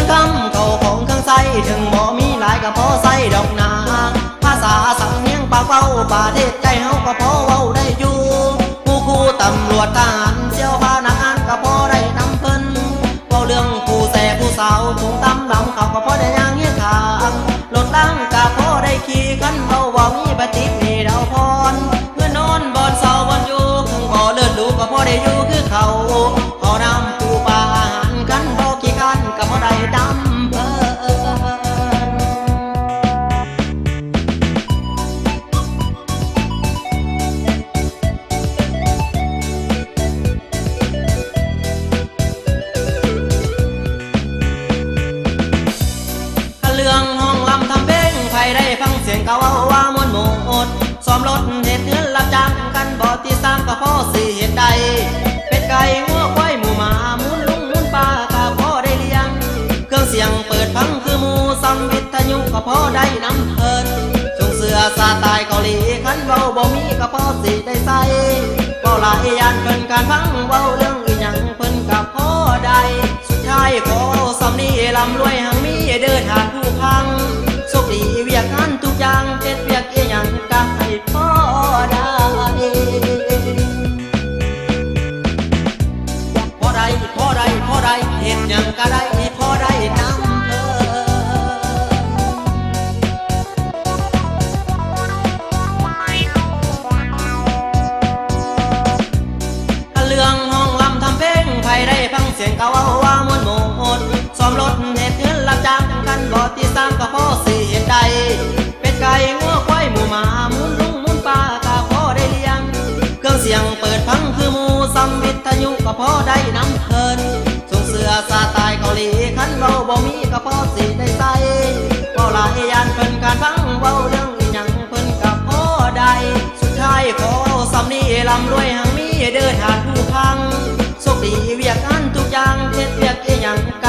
คำเขาของเครื่องใส่ถึงบ่มีหลายก็พอใส่ดอกนาภาษาสำเนียงปากเว้าประเทศใจเฮาก็พอเว้าได้อยู่คู่ตำรวจทหารเสี่ยวพานักงานก็พอได้นำเพิ่นเว้าเรื่องผู้แส่ผู้สาวถุงตำลำเขาก็พอได้ย่างเฮียทางรถตั้งก็พอได้ขี่กันเบาว่ามีปฏิมีดาวพรเพื่อนอนบอนเสาบอนอยู่คงบ่เลิศดูก็พอได้อยู่คือเขาพอนำปูปลาอาหารกันบ่ขี้กันก็พอได้ดำเพิ่นเรื่องห้องลำทำเพลงใครได้ฟังเสียงเขาว่ามวนโหมดซ้อมรถเหตุเงินรับจ้างกันบ่ที่สร้างก็พอสิเหตุใดเป็ดไก่หัวควายหมูหมาหมุนลุงหมุนปลาก็พอได้เลี้ยงเครื่องเสียงเปิดฟังคือหมูซัมวิทยุก็พอได้นำเพลินส่งเสื้อซาตายเกาหลีขันเบาบ่มีก็พอสิได้ใส่เบาหลายยานเพิ่นการฟังเบาเรื่องอีหยังเพิ่นก็พอได้สุดท้ายขอซ้ำนี้ลำรวยหังมีเดินทางผู้พังโชคดีเวียกงานทุกอย่างเจ็ดเวียกอีหยังก็ให้พอได้พอได้พอได้พอได้เห็นหยังก็ได้พอได้นำเรื่องห้องลำทำเพลงใครได้ฟังเสียงเขาว่ามวนโหมดซ้อมรถเหตุเงินรับจ้างกันบ่ที่สร้างก็พอสิเหตุใดเป็ดไก่งัวควายหมูหมาหมุนลุงหมุนปลาก็พอได้เลี้ยงเครื่องเสียงเปิดฟังคือหมูซัมวิทยุก็พอได้นำเพลินส่งเสื้อซาตายเกาหลีขันเบาบ่มีก็พอสิได้ใส่เว้าหลายยานเพิ่นการฟังเว้าเรื่องอีหยังเพิ่นก็พอได้สุดท้ายขอซ้ำนี้ลำรวยหังมีเดินทางผู้พังโชคดีเวียกงานทุกอย่างเฮ็ดเวียกอีหยังก็